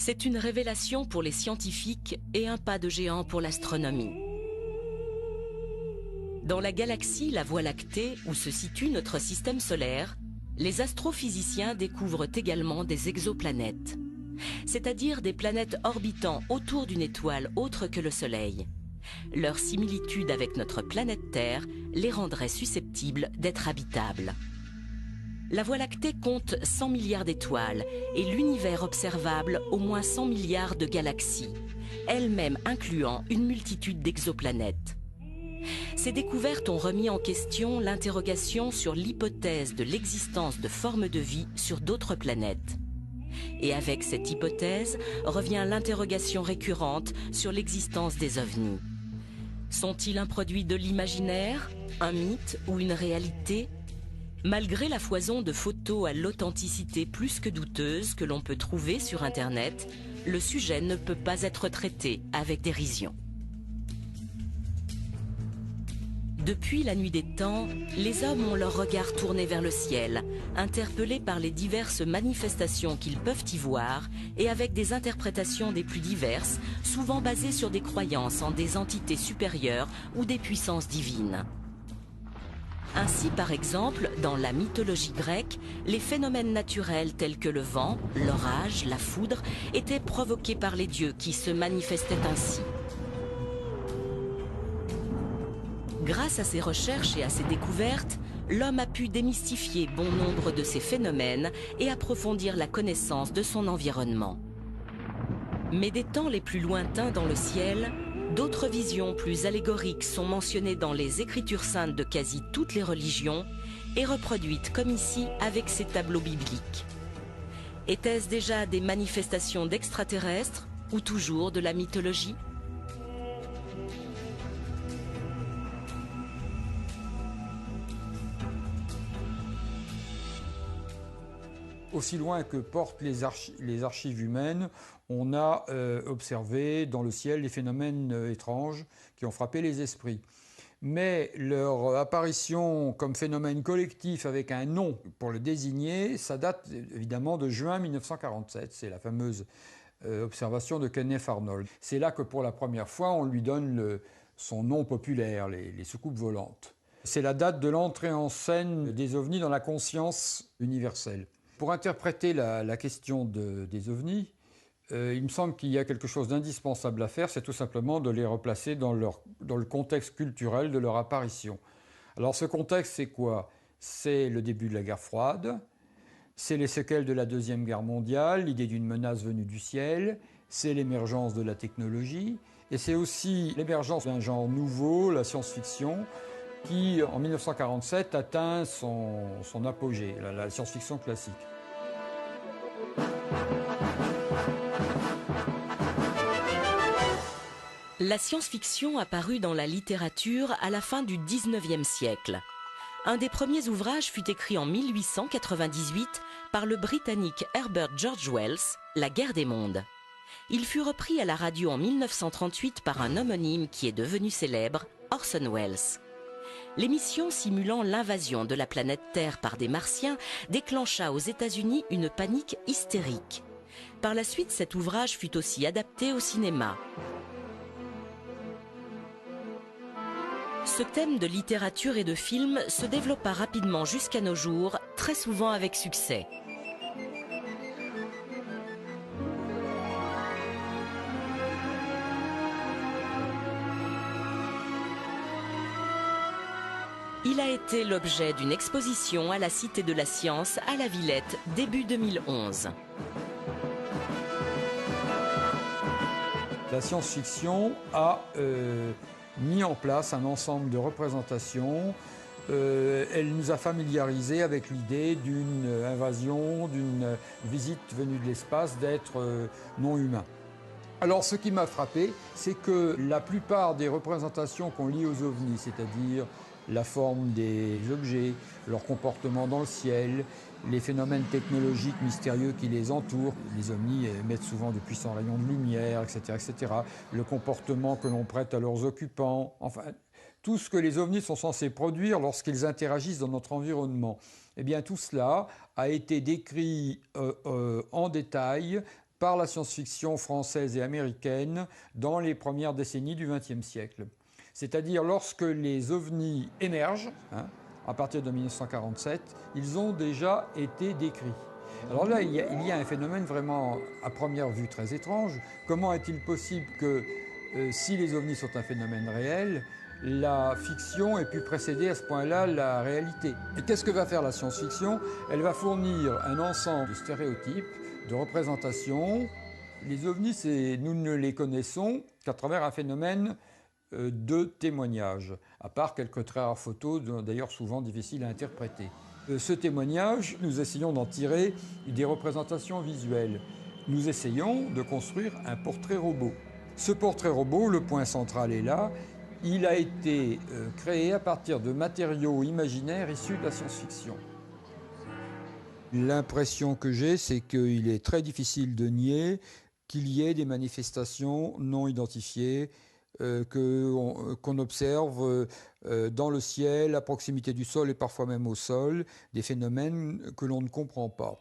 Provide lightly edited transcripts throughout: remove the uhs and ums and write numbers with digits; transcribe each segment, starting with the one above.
C'est une révélation pour les scientifiques et un pas de géant pour l'astronomie. Dans la galaxie la Voie lactée, où se situe notre système solaire, les astrophysiciens découvrent également des exoplanètes, c'est-à-dire des planètes orbitant autour d'une étoile autre que le Soleil. Leur similitude avec notre planète Terre les rendrait susceptibles d'être habitables. La Voie lactée compte 100 milliards d'étoiles et l'univers observable au moins 100 milliards de galaxies, elles-mêmes incluant une multitude d'exoplanètes. Ces découvertes ont remis en question l'interrogation sur l'hypothèse de l'existence de formes de vie sur d'autres planètes. Et avec cette hypothèse revient l'interrogation récurrente sur l'existence des ovnis. Sont-ils un produit de l'imaginaire, un mythe ou une réalité ? Malgré la foison de photos à l'authenticité plus que douteuse que l'on peut trouver sur Internet, le sujet ne peut pas être traité avec dérision. Depuis la nuit des temps, les hommes ont leur regard tourné vers le ciel, interpellés par les diverses manifestations qu'ils peuvent y voir et avec des interprétations des plus diverses, souvent basées sur des croyances en des entités supérieures ou des puissances divines. Ainsi, par exemple, dans la mythologie grecque, les phénomènes naturels tels que le vent, l'orage, la foudre étaient provoqués par les dieux qui se manifestaient ainsi. Grâce à ces recherches et à ces découvertes, l'homme a pu démystifier bon nombre de ces phénomènes et approfondir la connaissance de son environnement. Mais des temps les plus lointains dans le ciel, d'autres visions plus allégoriques sont mentionnées dans les Écritures saintes de quasi toutes les religions et reproduites comme ici avec ces tableaux bibliques. Étaient-ce déjà des manifestations d'extraterrestres ou toujours de la mythologie ? Aussi loin que portent les archives humaines, on a observé dans le ciel des phénomènes étranges qui ont frappé les esprits. Mais leur apparition comme phénomène collectif avec un nom pour le désigner, ça date évidemment de juin 1947. C'est la fameuse observation de Kenneth Arnold. C'est là que pour la première fois, on lui donne son nom populaire, les soucoupes volantes. C'est la date de l'entrée en scène des ovnis dans la conscience universelle. Pour interpréter la question des ovnis, il me semble qu'il y a quelque chose d'indispensable à faire, c'est tout simplement de les replacer dans le contexte culturel de leur apparition. Alors ce contexte, c'est quoi? C'est le début de la guerre froide, c'est les séquelles de la Deuxième Guerre mondiale, l'idée d'une menace venue du ciel, c'est l'émergence de la technologie, et c'est aussi l'émergence d'un genre nouveau, la science-fiction, qui, en 1947, atteint son apogée, la science-fiction classique. La science-fiction apparut dans la littérature à la fin du XIXe siècle. Un des premiers ouvrages fut écrit en 1898 par le Britannique Herbert George Wells, La guerre des mondes. Il fut repris à la radio en 1938 par un homonyme qui est devenu célèbre, Orson Welles. L'émission simulant l'invasion de la planète Terre par des Martiens déclencha aux États-Unis une panique hystérique. Par la suite, cet ouvrage fut aussi adapté au cinéma. Ce thème de littérature et de film se développa rapidement jusqu'à nos jours, très souvent avec succès. Il a été l'objet d'une exposition à la Cité de la Science à la Villette début 2011. La science-fiction a mis en place un ensemble de représentations. Elle nous a familiarisés avec l'idée d'une invasion, d'une visite venue de l'espace d'êtres non humains. Alors ce qui m'a frappé, c'est que la plupart des représentations qu'on lit aux ovnis, c'est-à-dire la forme des objets, leur comportement dans le ciel, les phénomènes technologiques mystérieux qui les entourent. Les ovnis émettent souvent de puissants rayons de lumière, etc., etc. Le comportement que l'on prête à leurs occupants, enfin, tout ce que les ovnis sont censés produire lorsqu'ils interagissent dans notre environnement. Eh bien, tout cela a été décrit en détail par la science-fiction française et américaine dans les premières décennies du XXe siècle. C'est-à-dire lorsque les ovnis émergent, à partir de 1947, ils ont déjà été décrits. Alors là, il y a un phénomène vraiment à première vue très étrange. Comment est-il possible que, si les ovnis sont un phénomène réel, la fiction ait pu précéder à ce point-là la réalité? Et qu'est-ce que va faire la science-fiction? Elle va fournir un ensemble de stéréotypes, de représentations. Les ovnis, nous ne les connaissons qu'à travers un phénomène de témoignage, à part quelques très rares photos, d'ailleurs souvent difficiles à interpréter. Ce témoignage, nous essayons d'en tirer des représentations visuelles. Nous essayons de construire un portrait robot. Ce portrait robot, le point central est là, il a été créé à partir de matériaux imaginaires issus de la science-fiction. L'impression que j'ai, c'est qu'il est très difficile de nier qu'il y ait des manifestations non identifiées, qu'on observe dans le ciel, à proximité du sol et parfois même au sol, des phénomènes que l'on ne comprend pas.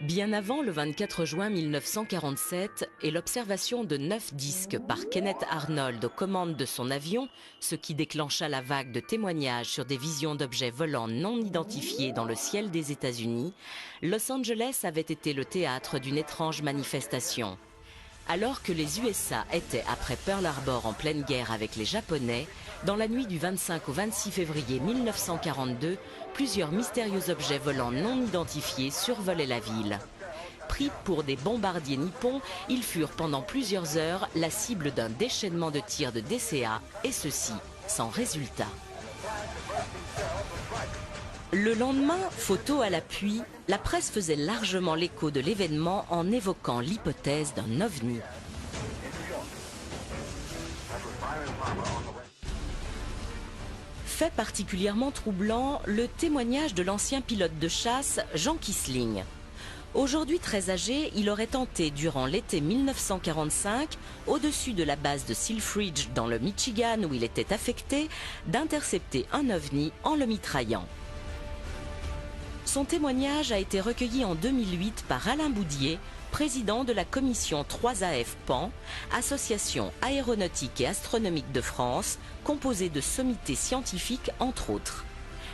Bien avant le 24 juin 1947 et l'observation de 9 disques par Kenneth Arnold aux commandes de son avion, ce qui déclencha la vague de témoignages sur des visions d'objets volants non identifiés dans le ciel des États-Unis, Los Angeles avait été le théâtre d'une étrange manifestation. Alors que les USA étaient après Pearl Harbor en pleine guerre avec les Japonais, dans la nuit du 25 au 26 février 1942, plusieurs mystérieux objets volants non identifiés survolaient la ville. Pris pour des bombardiers nippons, ils furent pendant plusieurs heures la cible d'un déchaînement de tirs de DCA, et ceci sans résultat. Le lendemain, photo à l'appui, la presse faisait largement l'écho de l'événement en évoquant l'hypothèse d'un ovni. Fait particulièrement troublant, le témoignage de l'ancien pilote de chasse Jean Kissling. Aujourd'hui très âgé, il aurait tenté durant l'été 1945, au-dessus de la base de Selfridge dans le Michigan où il était affecté, d'intercepter un ovni en le mitraillant. Son témoignage a été recueilli en 2008 par Alain Boudier, président de la commission 3AF PAN, Association aéronautique et astronomique de France, composée de sommités scientifiques entre autres.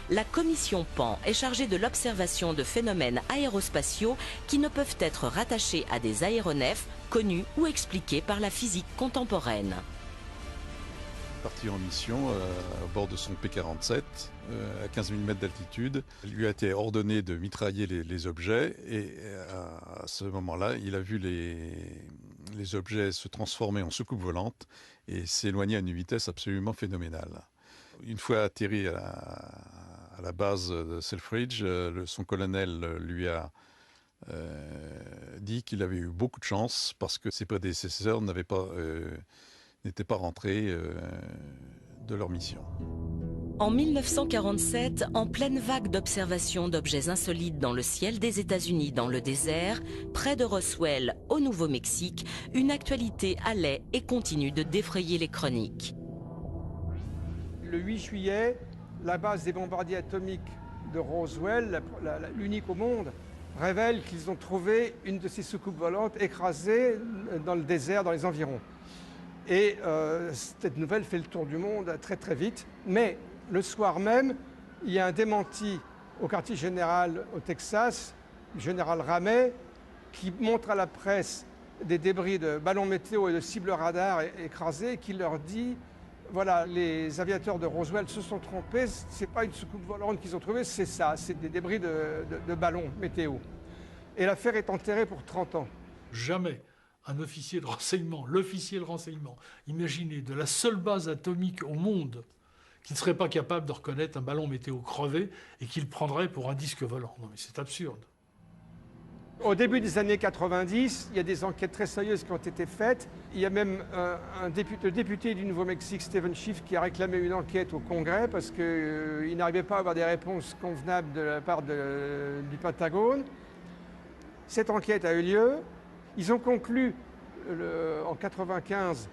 La commission PAN est chargée de l'observation de phénomènes aérospatiaux qui ne peuvent être rattachés à des aéronefs connus ou expliqués par la physique contemporaine. Parti en mission à bord de son P-47 à 15 000 mètres d'altitude. Il lui a été ordonné de mitrailler les objets et à ce moment-là, il a vu les objets se transformer en soucoupes volantes et s'éloigner à une vitesse absolument phénoménale. Une fois atterri à la base de Selfridge, son colonel lui a dit qu'il avait eu beaucoup de chance parce que ses prédécesseurs n'étaient pas rentrés de leur mission. En 1947, en pleine vague d'observation d'objets insolites dans le ciel des États-Unis dans le désert, près de Roswell, au Nouveau-Mexique, une actualité allait et continue de défrayer les chroniques. Le 8 juillet, la base des bombardiers atomiques de Roswell, l'unique au monde, révèle qu'ils ont trouvé une de ces soucoupes volantes écrasée dans le désert, dans les environs. Et cette nouvelle fait le tour du monde très très vite. Mais le soir même, il y a un démenti au quartier général au Texas, le général Ramey, qui montre à la presse des débris de ballons météo et de cibles radars écrasés, qui leur dit, voilà, les aviateurs de Roswell se sont trompés, c'est pas une soucoupe volante qu'ils ont trouvée, c'est ça, c'est des débris de ballons météo. Et l'affaire est enterrée pour 30 ans. Jamais un officier de renseignement, l'officier de renseignement, imaginez, de la seule base atomique au monde qui ne serait pas capable de reconnaître un ballon météo crevé et qu'il prendrait pour un disque volant. Non mais c'est absurde. Au début des années 90, il y a des enquêtes très sérieuses qui ont été faites. Il y a même le député du Nouveau-Mexique, Stephen Schiff, qui a réclamé une enquête au Congrès parce qu'il n'arrivait pas à avoir des réponses convenables de la part du Pentagone. Cette enquête a eu lieu. Ils ont conclu en 1995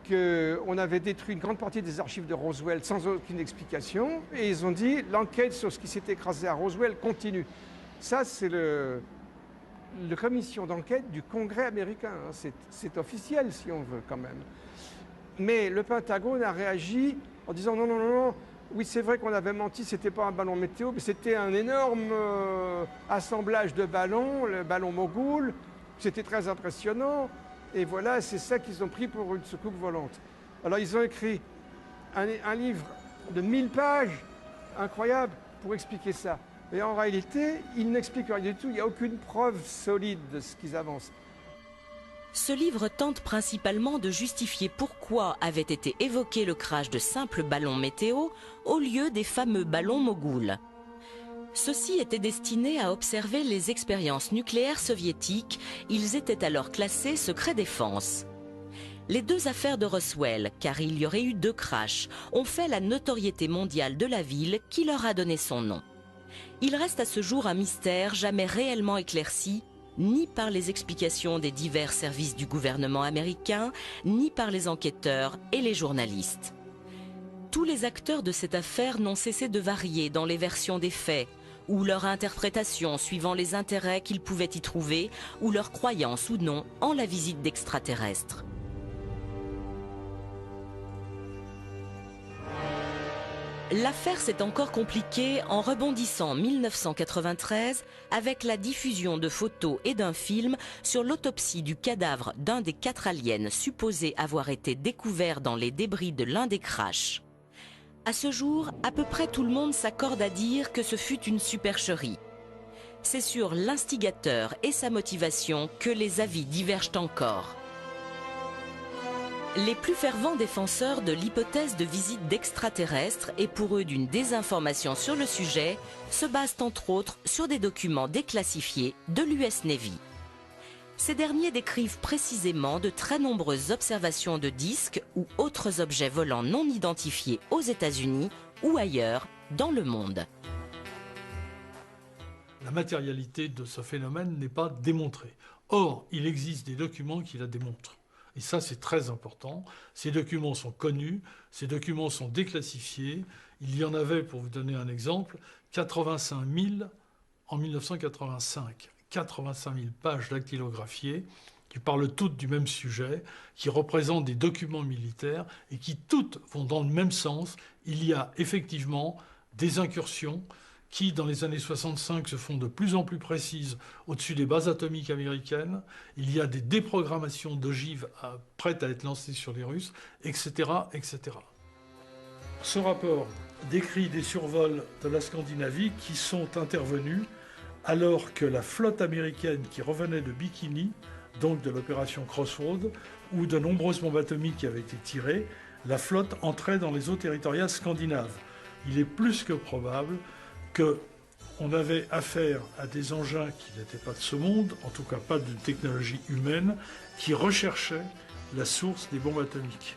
qu'on avait détruit une grande partie des archives de Roswell sans aucune explication. Et ils ont dit l'enquête sur ce qui s'est écrasé à Roswell continue. Ça, c'est la commission d'enquête du Congrès américain. C'est officiel, si on veut, quand même. Mais le Pentagone a réagi en disant non, non, non, non. Oui, c'est vrai qu'on avait menti, c'était pas un ballon météo, mais c'était un énorme assemblage de ballons, le ballon Mogul. C'était très impressionnant. Et voilà, c'est ça qu'ils ont pris pour une soucoupe volante. Alors, ils ont écrit un livre de 1000 pages, incroyable, pour expliquer ça. Et en réalité, ils n'expliquent rien du tout. Il n'y a aucune preuve solide de ce qu'ils avancent. Ce livre tente principalement de justifier pourquoi avait été évoqué le crash de simples ballons météo au lieu des fameux ballons Mogul. Ceux-ci étaient destinés à observer les expériences nucléaires soviétiques. Ils étaient alors classés secret défense. Les deux affaires de Roswell, car il y aurait eu 2 crashs, ont fait la notoriété mondiale de la ville qui leur a donné son nom. Il reste à ce jour un mystère jamais réellement éclairci, ni par les explications des divers services du gouvernement américain, ni par les enquêteurs et les journalistes. Tous les acteurs de cette affaire n'ont cessé de varier dans les versions des faits, ou leur interprétation suivant les intérêts qu'ils pouvaient y trouver, ou leur croyance ou non en la visite d'extraterrestres. L'affaire s'est encore compliquée en rebondissant en 1993 avec la diffusion de photos et d'un film sur l'autopsie du cadavre d'un des 4 aliens supposés avoir été découverts dans les débris de l'un des crashs. À ce jour, à peu près tout le monde s'accorde à dire que ce fut une supercherie. C'est sur l'instigateur et sa motivation que les avis divergent encore. Les plus fervents défenseurs de l'hypothèse de visite d'extraterrestres et pour eux d'une désinformation sur le sujet se basent entre autres sur des documents déclassifiés de l'US Navy. Ces derniers décrivent précisément de très nombreuses observations de disques ou autres objets volants non identifiés aux États-Unis ou ailleurs dans le monde. La matérialité de ce phénomène n'est pas démontrée. Or, il existe des documents qui la démontrent. Et ça, c'est très important. Ces documents sont connus, ces documents sont déclassifiés. Il y en avait, pour vous donner un exemple, 85 000 en 1985. 85 000 pages dactylographiées qui parlent toutes du même sujet, qui représentent des documents militaires et qui toutes vont dans le même sens. Il y a effectivement des incursions qui, dans les années 65, se font de plus en plus précises au-dessus des bases atomiques américaines. Il y a des déprogrammations d'ogives prêtes à être lancées sur les Russes, etc., etc. Ce rapport décrit des survols de la Scandinavie qui sont intervenus alors que la flotte américaine qui revenait de Bikini, donc de l'opération Crossroads, où de nombreuses bombes atomiques avaient été tirées, la flotte entrait dans les eaux territoriales scandinaves. Il est plus que probable qu'on avait affaire à des engins qui n'étaient pas de ce monde, en tout cas pas de technologie humaine, qui recherchaient la source des bombes atomiques.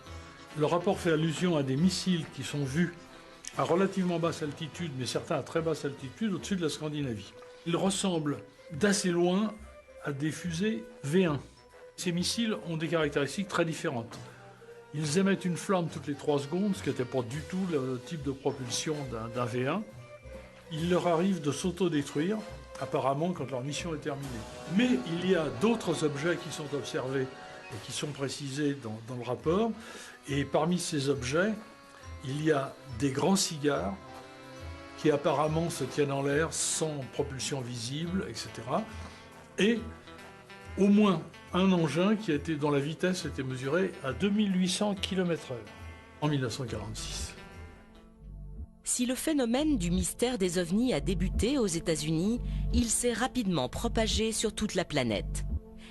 Le rapport fait allusion à des missiles qui sont vus à relativement basse altitude, mais certains à très basse altitude, au-dessus de la Scandinavie. Ils ressemblent d'assez loin à des fusées V1. Ces missiles ont des caractéristiques très différentes. Ils émettent une flamme toutes les 3 secondes, ce qui n'était pas du tout le type de propulsion d'un V1. Il leur arrive de s'autodétruire, apparemment, quand leur mission est terminée. Mais il y a d'autres objets qui sont observés et qui sont précisés dans le rapport. Et parmi ces objets, il y a des grands cigares qui apparemment se tiennent en l'air sans propulsion visible, etc. Et au moins un engin dont la vitesse était mesurée à 2800 km/h en 1946. Si le phénomène du mystère des ovnis a débuté aux États-Unis, il s'est rapidement propagé sur toute la planète.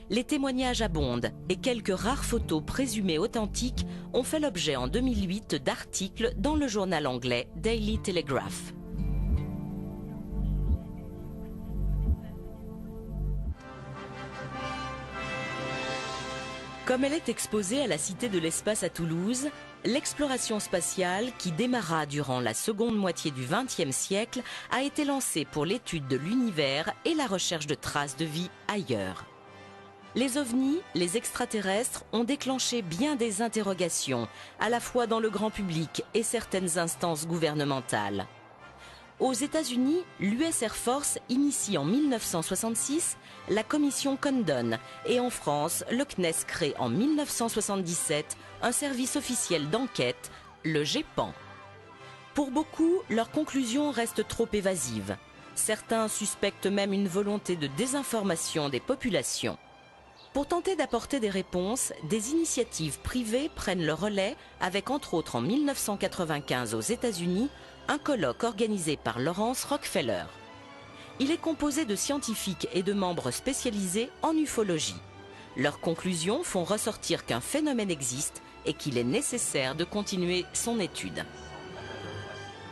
Les témoignages abondent et quelques rares photos présumées authentiques ont fait l'objet en 2008 d'articles dans le journal anglais Daily Telegraph. Comme elle est exposée à la Cité de l'Espace à Toulouse, l'exploration spatiale, qui démarra durant la seconde moitié du XXe siècle, a été lancée pour l'étude de l'univers et la recherche de traces de vie ailleurs. Les ovnis, les extraterrestres, ont déclenché bien des interrogations, à la fois dans le grand public et certaines instances gouvernementales. Aux États-Unis, l'US Air Force initie en 1966 la commission Condon et en France, le CNES crée en 1977 un service officiel d'enquête, le GEPAN. Pour beaucoup, leurs conclusions restent trop évasives. Certains suspectent même une volonté de désinformation des populations. Pour tenter d'apporter des réponses, des initiatives privées prennent le relais avec entre autres en 1995 aux États-Unis un colloque organisé par Laurance Rockefeller. Il est composé de scientifiques et de membres spécialisés en ufologie. Leurs conclusions font ressortir qu'un phénomène existe et qu'il est nécessaire de continuer son étude.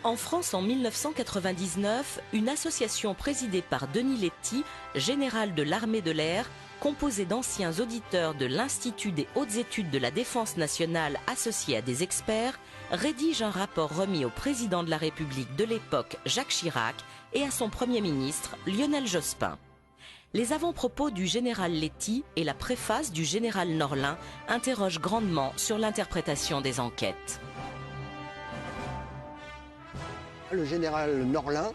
En France, en 1999, une association présidée par Denis Letty, général de l'armée de l'air, composée d'anciens auditeurs de l'Institut des hautes études de la défense nationale associés à des experts, rédige un rapport remis au président de la République de l'époque, Jacques Chirac, et à son Premier ministre, Lionel Jospin. Les avant-propos du général Letty et la préface du général Norlin interrogent grandement sur l'interprétation des enquêtes. Le général Norlin,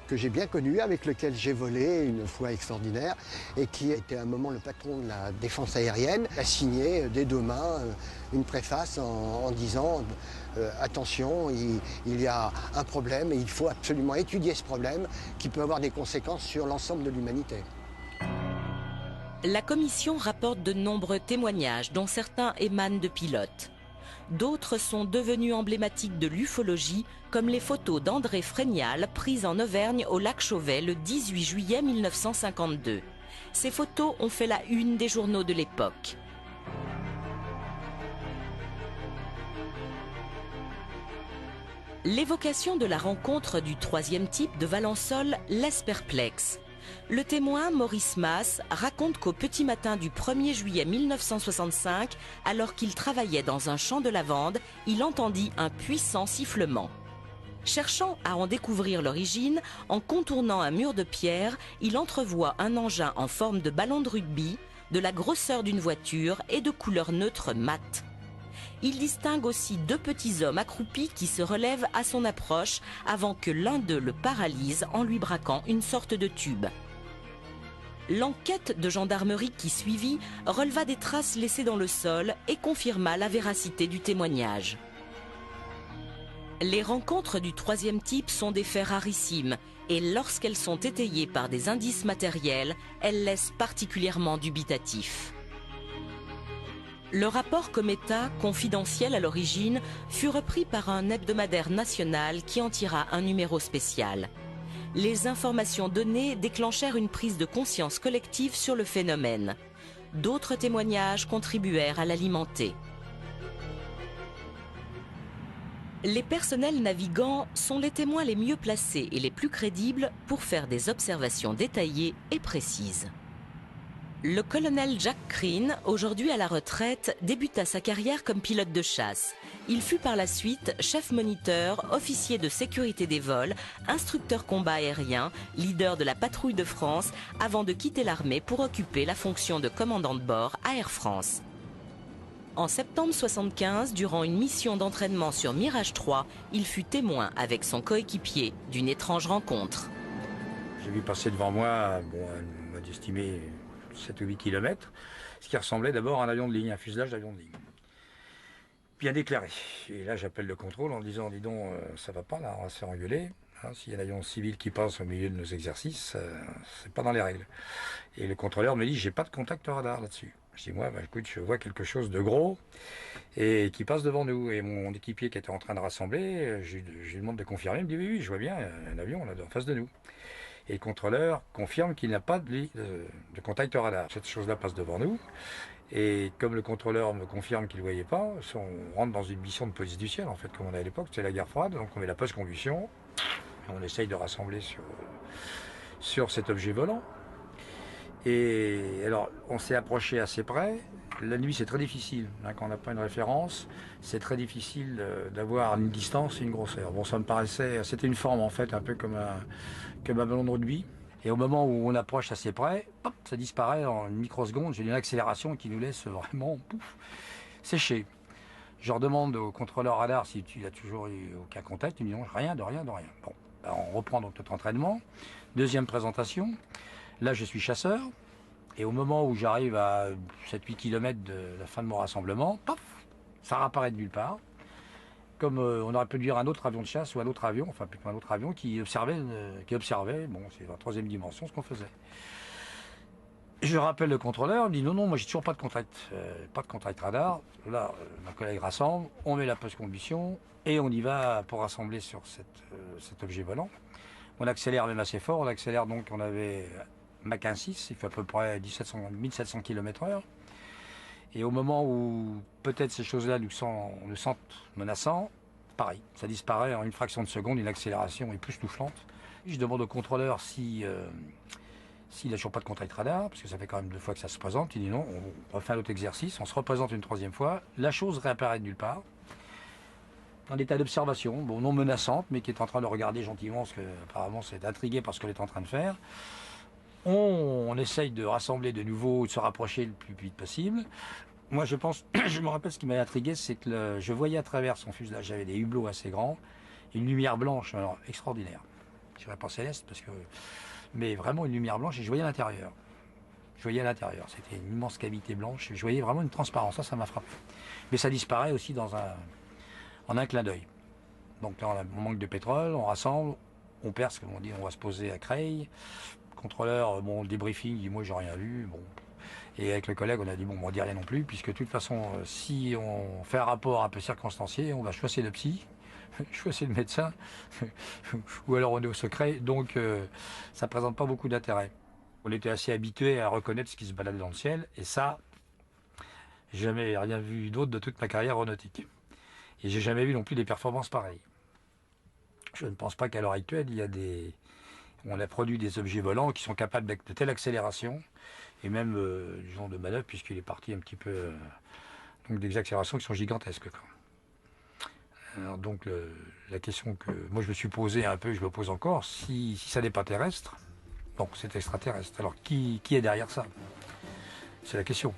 que j'ai bien connu, avec lequel j'ai volé une fois extraordinaire, et qui était à un moment le patron de la défense aérienne, a signé des deux mains une préface en disant attention, il y a un problème et il faut absolument étudier ce problème qui peut avoir des conséquences sur l'ensemble de l'humanité. La commission rapporte de nombreux témoignages, dont certains émanent de pilotes. D'autres sont devenus emblématiques de l'ufologie, comme les photos d'André Frénial prises en Auvergne au lac Chauvet le 18 juillet 1952. Ces photos ont fait la une des journaux de l'époque. L'évocation de la rencontre du troisième type de Valençol laisse perplexe. Le témoin, Maurice Masse, raconte qu'au petit matin du 1er juillet 1965, alors qu'il travaillait dans un champ de lavande, il entendit un puissant sifflement. Cherchant à en découvrir l'origine, en contournant un mur de pierre, il entrevoit un engin en forme de ballon de rugby, de la grosseur d'une voiture et de couleur neutre mate. Il distingue aussi deux petits hommes accroupis qui se relèvent à son approche avant que l'un d'eux le paralyse en lui braquant une sorte de tube. L'enquête de gendarmerie qui suivit releva des traces laissées dans le sol et confirma la véracité du témoignage. Les rencontres du troisième type sont des faits rarissimes et lorsqu'elles sont étayées par des indices matériels, elles laissent particulièrement dubitatifs. Le rapport Cometa, confidentiel à l'origine, fut repris par un hebdomadaire national qui en tira un numéro spécial. Les informations données déclenchèrent une prise de conscience collective sur le phénomène. D'autres témoignages contribuèrent à l'alimenter. Les personnels navigants sont les témoins les mieux placés et les plus crédibles pour faire des observations détaillées et précises. Le colonel Jack Crean, aujourd'hui à la retraite, débuta sa carrière comme pilote de chasse. Il fut par la suite chef moniteur, officier de sécurité des vols, instructeur combat aérien, leader de la patrouille de France, avant de quitter l'armée pour occuper la fonction de commandant de bord à Air France. En septembre 1975, durant une mission d'entraînement sur Mirage 3, il fut témoin avec son coéquipier d'une étrange rencontre. J'ai vu passer devant moi, on m'a estimé 7 ou 8 km, ce qui ressemblait d'abord à un avion de ligne, un fuselage d'avion de ligne. Bien déclaré. Et là, j'appelle le contrôle en disant, dis donc, ça va pas là, on va se faire engueuler. Hein, s'il y a un avion civil qui passe au milieu de nos exercices, c'est pas dans les règles. Et le contrôleur me dit, j'ai pas de contact radar là-dessus. Je dis, moi, écoute, je vois quelque chose de gros et qui passe devant nous. Et mon équipier qui était en train de rassembler, je lui demande de confirmer, il me dit, oui, je vois bien, un avion là en face de nous. Et le contrôleur confirme qu'il n'a pas de contact radar. Cette chose-là passe devant nous. Et comme le contrôleur me confirme qu'il ne voyait pas, on rentre dans une mission de police du ciel, en fait, comme on a à l'époque, c'est la guerre froide. Donc on met la post-combustion, et on essaye de rassembler sur cet objet volant. Et alors, on s'est approché assez près. La nuit, c'est très difficile. Hein, quand on n'a pas une référence, c'est très difficile d'avoir une distance et une grosseur. Bon, ça me paraissait... C'était une forme, en fait, un peu comme un ballon de rugby. Et au moment où on approche assez près, hop, ça disparaît en une microseconde. J'ai une accélération qui nous laisse vraiment sécher. Je redemande au contrôleur radar s'il a toujours eu aucun contact. Il me dit non, rien, de rien. Bon, Alors, on reprend donc notre entraînement. Deuxième présentation. Là, je suis chasseur. Et au moment où j'arrive à 7-8 km de la fin de mon rassemblement, paf, ça réapparaît de nulle part. Comme on aurait pu dire un autre avion de chasse ou un autre avion, enfin plutôt un autre avion qui observait, bon, c'est la troisième dimension ce qu'on faisait. Je rappelle le contrôleur, il me dit non, moi j'ai toujours pas de contact radar. Là, ma collègue rassemble, on met la post-combustion et on y va pour rassembler sur cet objet volant. On accélère même assez fort, on accélère donc, on avait Mach 1.6, il fait à peu près 1700 km/h. Et au moment où peut-être ces choses-là nous sentent menaçants, pareil, ça disparaît en une fraction de seconde, une accélération époustouflante. Je demande au contrôleur s'il n'a toujours pas de contact radar, parce que ça fait quand même 2 fois que ça se présente. Il dit non, on refait un autre exercice, on se représente une 3e fois. La chose réapparaît de nulle part, en état d'observation, bon, non menaçante, mais qui est en train de regarder gentiment, parce qu'apparemment c'est intrigué par ce qu'elle est en train de faire. On essaye de rassembler de nouveau, de se rapprocher le plus vite possible. Moi, je me rappelle ce qui m'a intrigué, c'est que je voyais à travers son fuselage, j'avais des hublots assez grands, une lumière blanche, alors extraordinaire. Je dirais pas céleste, mais vraiment une lumière blanche, et je voyais à l'intérieur. C'était une immense cavité blanche, et je voyais vraiment une transparence, ça m'a frappé. Mais ça disparaît aussi en un clin d'œil. Donc là, on manque de pétrole, on rassemble, on perce, comme on dit, on va se poser à Creil. Contrôleur, bon, le débriefing, il dit moi j'ai rien vu, bon. Et avec le collègue, on a dit bon, on dit rien non plus, puisque de toute façon, si on fait un rapport un peu circonstancié, on va choisir le psy, choisir le médecin, ou alors on est au secret, donc ça ne présente pas beaucoup d'intérêt. On était assez habitué à reconnaître ce qui se baladait dans le ciel, et ça, jamais rien vu d'autre de toute ma carrière aéronautique. Et j'ai jamais vu non plus des performances pareilles. Je ne pense pas qu'à l'heure actuelle, on a produit des objets volants qui sont capables de telle accélération, et même du genre de manœuvre, puisqu'il est parti un petit peu, donc des accélérations qui sont gigantesques. Alors donc la question que moi je me suis posée un peu, je me pose encore, si ça n'est pas terrestre, donc c'est extraterrestre. Alors qui est derrière ça? C'est la question.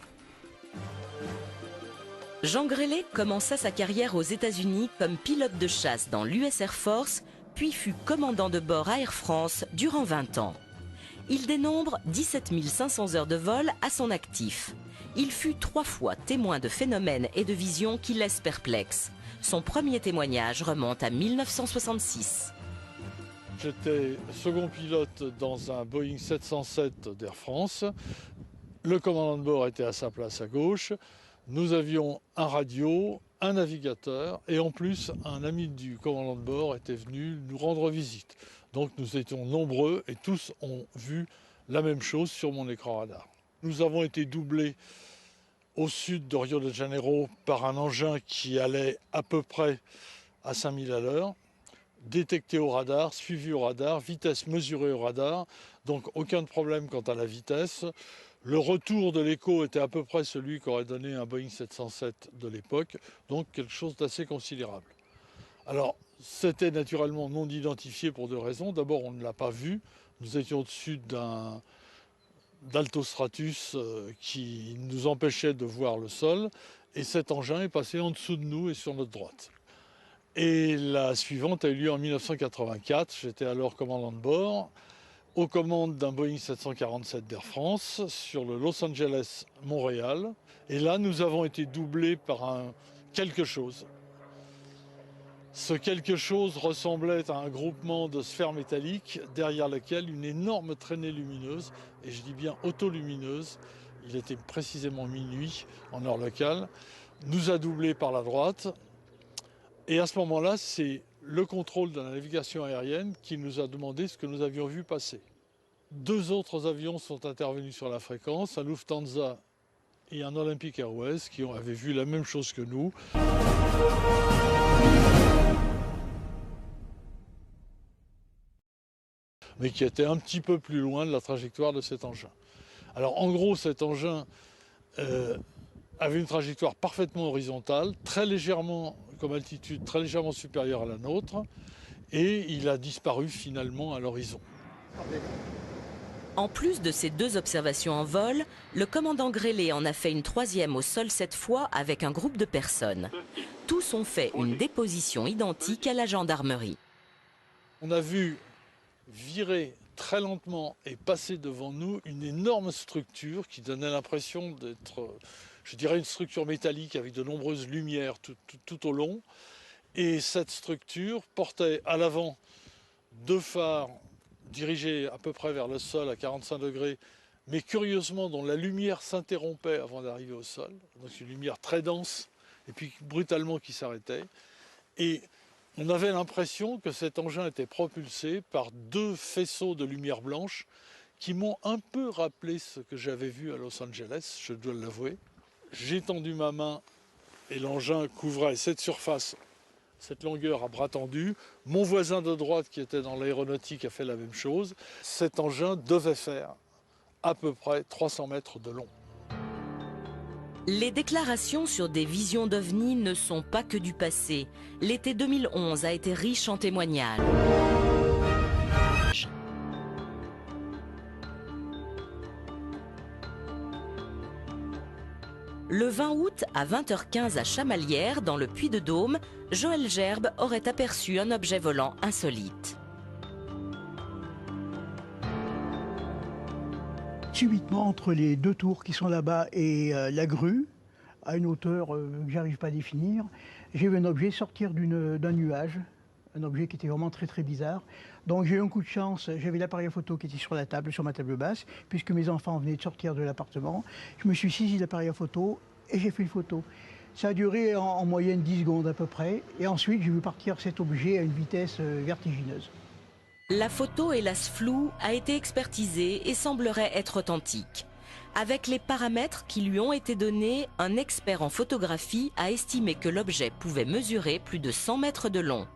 Jean Grellet commença sa carrière aux États-Unis comme pilote de chasse dans l'US Air Force, puis fut commandant de bord à Air France durant 20 ans. Il dénombre 17 500 heures de vol à son actif. Il fut 3 fois témoin de phénomènes et de visions qui laissent perplexe. Son premier témoignage remonte à 1966. J'étais second pilote dans un Boeing 707 d'Air France. Le commandant de bord était à sa place à gauche. Nous avions un radio, un navigateur et en plus un ami du commandant de bord était venu nous rendre visite. Donc nous étions nombreux et tous ont vu la même chose sur mon écran radar. Nous avons été doublés au sud de Rio de Janeiro par un engin qui allait à peu près à 5000 à l'heure, détecté au radar, suivi au radar, vitesse mesurée au radar, donc aucun problème quant à la vitesse. Le retour de l'écho était à peu près celui qu'aurait donné un Boeing 707 de l'époque, donc quelque chose d'assez considérable. Alors, c'était naturellement non identifié pour 2 raisons. D'abord, on ne l'a pas vu. Nous étions au-dessus d'altostratus qui nous empêchait de voir le sol. Et cet engin est passé en dessous de nous et sur notre droite. Et la suivante a eu lieu en 1984. J'étais alors commandant de bord, aux commandes d'un Boeing 747 d'Air France sur le Los Angeles-Montréal. Et là, nous avons été doublés par quelque chose. Ce quelque chose ressemblait à un groupement de sphères métalliques derrière lequel une énorme traînée lumineuse, et je dis bien autolumineuse, il était précisément minuit en heure locale, nous a doublés par la droite. Et à ce moment-là, c'est le contrôle de la navigation aérienne qui nous a demandé ce que nous avions vu passer. 2 autres avions sont intervenus sur la fréquence, un Lufthansa et un Olympic Airways qui avaient vu la même chose que nous. Mais qui était un petit peu plus loin de la trajectoire de cet engin. Alors en gros, cet engin avait une trajectoire parfaitement horizontale, très légèrement, comme altitude, très légèrement supérieure à la nôtre, et il a disparu finalement à l'horizon. En plus de ces 2 observations en vol, le commandant Grellet en a fait une 3e au sol cette fois avec un groupe de personnes. Tous ont fait une déposition identique à la gendarmerie. On a vu virer très lentement et passer devant nous une énorme structure qui donnait l'impression d'être, je dirais, une structure métallique avec de nombreuses lumières tout au long. Et cette structure portait à l'avant 2 phares dirigés à peu près vers le sol à 45 degrés, mais curieusement dont la lumière s'interrompait avant d'arriver au sol. Donc une lumière très dense et puis brutalement qui s'arrêtait. Et on avait l'impression que cet engin était propulsé par 2 faisceaux de lumière blanche qui m'ont un peu rappelé ce que j'avais vu à Los Angeles, je dois l'avouer. J'ai tendu ma main et l'engin couvrait cette surface, cette longueur à bras tendu. Mon voisin de droite qui était dans l'aéronautique a fait la même chose. Cet engin devait faire à peu près 300 mètres de long. Les déclarations sur des visions d'OVNI ne sont pas que du passé. L'été 2011 a été riche en témoignages. Le 20 août, à 20h15 à Chamalières, dans le Puy-de-Dôme, Joël Gerbe aurait aperçu un objet volant insolite. Subitement, entre les 2 tours qui sont là-bas et la grue, à une hauteur que j'arrive pas à définir, j'ai vu un objet sortir d'un nuage, un objet qui était vraiment très très bizarre. Donc j'ai eu un coup de chance, j'avais l'appareil photo qui était sur la table, sur ma table basse, puisque mes enfants venaient de sortir de l'appartement. Je me suis saisi de l'appareil photo et j'ai fait une photo. Ça a duré en moyenne 10 secondes à peu près, et ensuite j'ai vu partir cet objet à une vitesse vertigineuse. La photo, hélas floue, a été expertisée et semblerait être authentique. Avec les paramètres qui lui ont été donnés, un expert en photographie a estimé que l'objet pouvait mesurer plus de 100 mètres de long.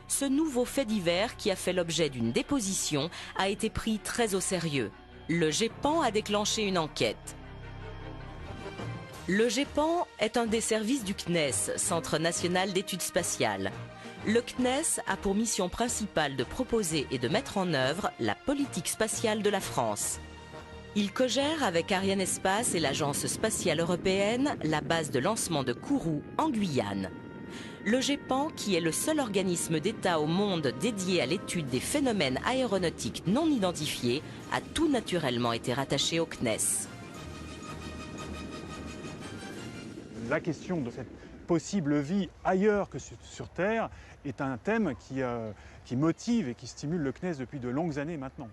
Ce nouveau fait divers, qui a fait l'objet d'une déposition, a été pris très au sérieux. Le GEPAN a déclenché une enquête. Le GEPAN est un des services du CNES, Centre national d'études spatiales. Le CNES a pour mission principale de proposer et de mettre en œuvre la politique spatiale de la France. Il cogère avec Arianespace et l'Agence spatiale européenne la base de lancement de Kourou en Guyane. Le GEPAN, qui est le seul organisme d'État au monde dédié à l'étude des phénomènes aéronautiques non identifiés, a tout naturellement été rattaché au CNES. La question de cette possible vie ailleurs que sur Terre est un thème qui motive et qui stimule le CNES depuis de longues années maintenant.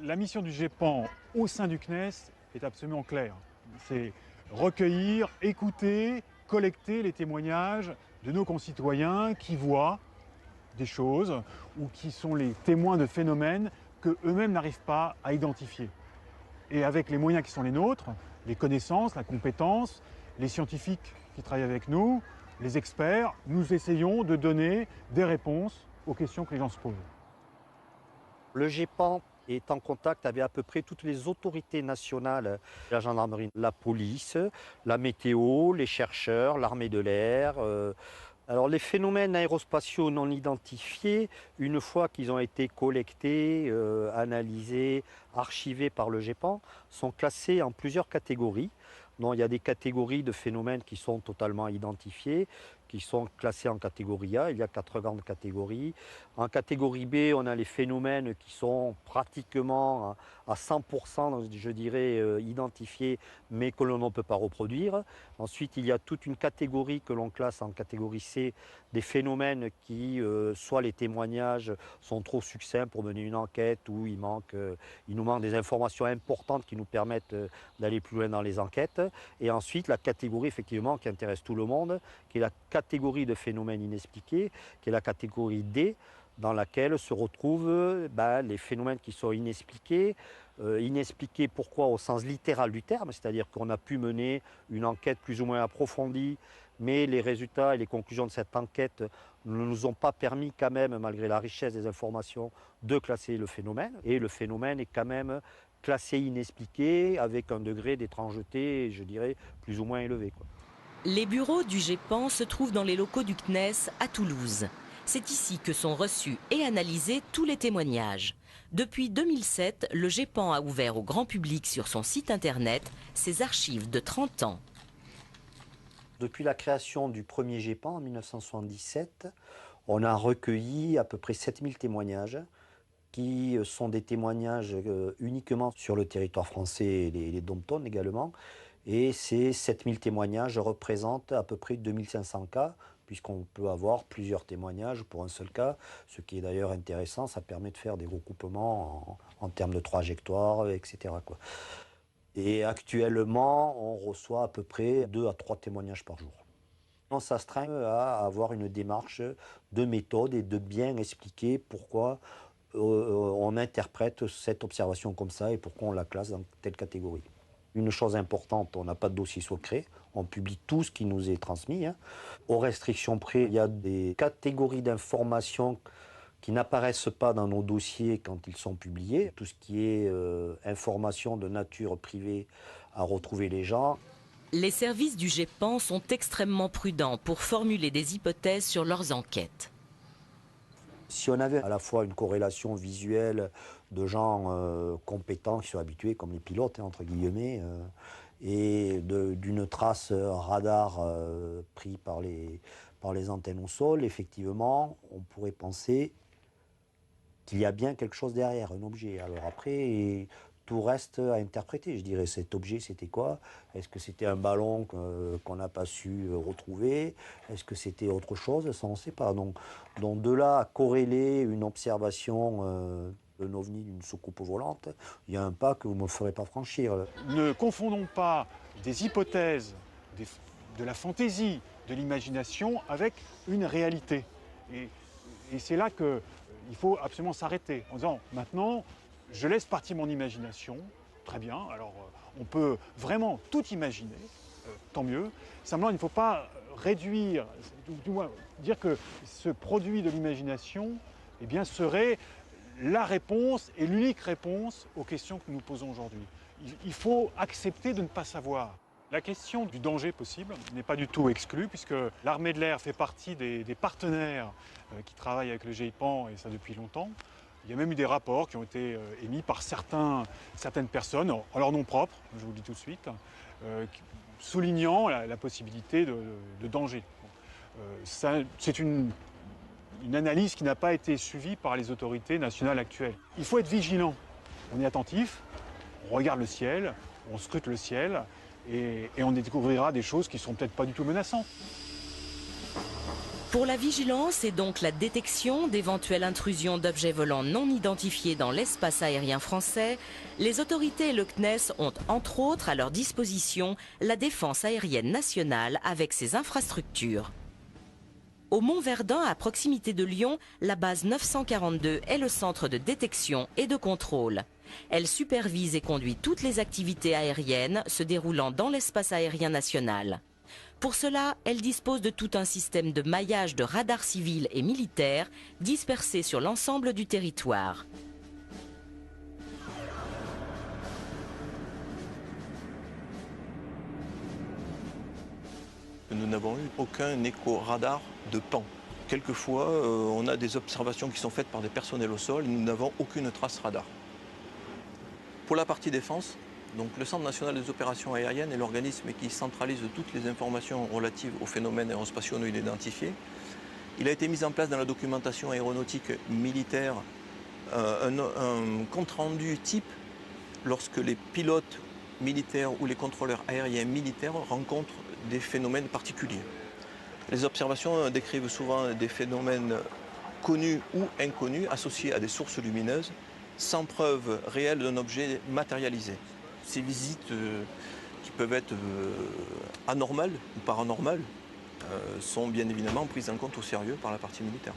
La mission du GEPAN au sein du CNES est absolument claire. C'est recueillir, écouter, collecter les témoignages de nos concitoyens qui voient des choses ou qui sont les témoins de phénomènes qu'eux-mêmes n'arrivent pas à identifier. Et avec les moyens qui sont les nôtres, les connaissances, la compétence, les scientifiques qui travaillent avec nous, les experts, nous essayons de donner des réponses aux questions que les gens se posent. Le GEPAN est en contact avec à peu près toutes les autorités nationales, la gendarmerie, la police, la météo, les chercheurs, l'armée de l'air. Alors les phénomènes aérospatiaux non identifiés, une fois qu'ils ont été collectés, analysés, archivés par le GEPAN, sont classés en plusieurs catégories. Non, il y a des catégories de phénomènes qui sont totalement identifiés, qui sont classés en catégorie A. Il y a 4 grandes catégories. En catégorie B, on a les phénomènes qui sont pratiquement à 100%, je dirais, identifiés, mais que l'on ne peut pas reproduire. Ensuite, il y a toute une catégorie que l'on classe en catégorie C, des phénomènes qui, soit les témoignages sont trop succincts pour mener une enquête, ou il nous manque des informations importantes qui nous permettent d'aller plus loin dans les enquêtes. Et ensuite, la catégorie, effectivement, qui intéresse tout le monde, qui est la catégorie de phénomènes inexpliqués, qui est la catégorie D, dans laquelle se retrouvent les phénomènes qui sont inexpliqués. Inexpliqués pourquoi au sens littéral du terme, c'est-à-dire qu'on a pu mener une enquête plus ou moins approfondie, mais les résultats et les conclusions de cette enquête ne nous ont pas permis quand même, malgré la richesse des informations, de classer le phénomène. Et le phénomène est quand même classé inexpliqué avec un degré d'étrangeté, je dirais, plus ou moins élevé, quoi. Les bureaux du GEPAN se trouvent dans les locaux du CNES à Toulouse. C'est ici que sont reçus et analysés tous les témoignages. Depuis 2007, le GEPAN a ouvert au grand public sur son site internet ses archives de 30 ans. Depuis la création du premier GEPAN en 1977, On a recueilli à peu près 7000 témoignages qui sont des témoignages uniquement sur le territoire français et les dom-toms également. Et ces 7000 témoignages représentent à peu près 2500 cas, puisqu'on peut avoir plusieurs témoignages pour un seul cas. Ce qui est d'ailleurs intéressant, ça permet de faire des recoupements en termes de trajectoire, etc., quoi. Et actuellement, on reçoit à peu près 2 à 3 témoignages par jour. On s'astreint à avoir une démarche de méthode et de bien expliquer pourquoi on interprète cette observation comme ça et pourquoi on la classe dans telle catégorie. Une chose importante, on n'a pas de dossier secret, on publie tout ce qui nous est transmis. Aux restrictions près, il y a des catégories d'informations qui n'apparaissent pas dans nos dossiers quand ils sont publiés. Tout ce qui est information de nature privée à retrouver les gens. Les services du GEPAN sont extrêmement prudents pour formuler des hypothèses sur leurs enquêtes. Si on avait à la fois une corrélation visuelle de gens compétents qui sont habitués, comme les pilotes, entre guillemets, et d'une trace radar pris par les antennes au sol, effectivement, on pourrait penser qu'il y a bien quelque chose derrière, un objet. Alors après, tout reste à interpréter. Je dirais, cet objet, c'était quoi? Est-ce que c'était un ballon qu'on n'a pas su retrouver? Est-ce que c'était autre chose? Ça, on ne sait pas. Donc de là à corréler une observation d'un ovni, d'une soucoupe volante, il y a un pas que vous ne me ferez pas franchir. Ne confondons pas des hypothèses, de la fantaisie, de l'imagination avec une réalité. Et c'est là qu'il faut absolument s'arrêter en disant, maintenant, je laisse partir mon imagination, très bien, alors on peut vraiment tout imaginer, tant mieux. Simplement, il ne faut pas réduire, du moins dire que ce produit de l'imagination eh bien, serait la réponse et l'unique réponse aux questions que nous posons aujourd'hui. Il faut accepter de ne pas savoir. La question du danger possible n'est pas du tout exclue, puisque l'armée de l'air fait partie des partenaires qui travaillent avec le GEPAN, et ça depuis longtemps. Il y a même eu des rapports qui ont été émis par certaines personnes, en leur nom propre, je vous le dis tout de suite, soulignant la possibilité de danger. C'est une analyse qui n'a pas été suivie par les autorités nationales actuelles. Il faut être vigilant. On est attentif, on regarde le ciel, on scrute le ciel, et on découvrira des choses qui ne sont peut-être pas du tout menaçantes. Pour la vigilance et donc la détection d'éventuelles intrusions d'objets volants non identifiés dans l'espace aérien français, les autorités et le CNES ont entre autres à leur disposition la défense aérienne nationale avec ses infrastructures. Au Mont-Verdun, à proximité de Lyon, la base 942 est le centre de détection et de contrôle. Elle supervise et conduit toutes les activités aériennes se déroulant dans l'espace aérien national. Pour cela, elle dispose de tout un système de maillage de radars civils et militaires dispersés sur l'ensemble du territoire. Nous n'avons eu aucun écho-radar de pan. Quelquefois, on a des observations qui sont faites par des personnels au sol et nous n'avons aucune trace radar. Pour la partie défense, donc le Centre national des opérations aériennes est l'organisme qui centralise toutes les informations relatives aux phénomènes aérospatiaux non identifiés. Il a été mis en place dans la documentation aéronautique militaire un compte-rendu type lorsque les pilotes militaires ou les contrôleurs aériens militaires rencontrent des phénomènes particuliers. Les observations décrivent souvent des phénomènes connus ou inconnus associés à des sources lumineuses sans preuve réelle d'un objet matérialisé. Ces visites qui peuvent être anormales ou paranormales sont bien évidemment prises en compte au sérieux par la partie militaire.